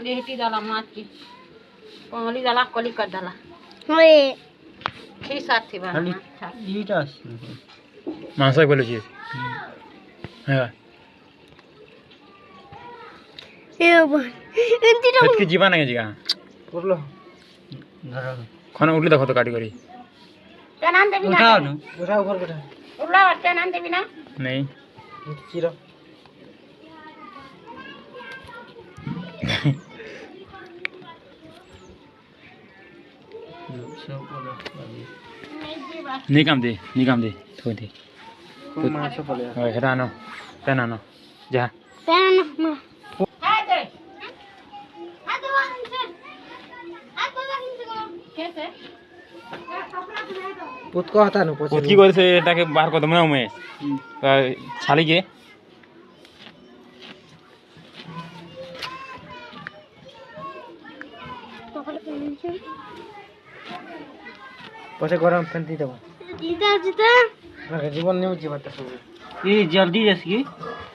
लेहटी डाला माछ की कोंगली डाला कली कर डाला खीसात थी बा मांस बोले छी हां के जीवन है जीगा उरलो खाना उठले देखो तो काटी करी पेनान देबी ना उठाओ ना उठाओ ऊपर बैठा उरला पेनान देबी ना नहीं चिरो निकाम दे थोड़ी दे मांस पले ओए हेरानो पेनानो जा पेनान हां दे हां तो कैसे पुत को हता न पुत की करे से एटाके बाहर को दमना में छाली के पछे गरम फेंटी देबो जीता जीवन नहीं जीवा त ये जल्दी जैसे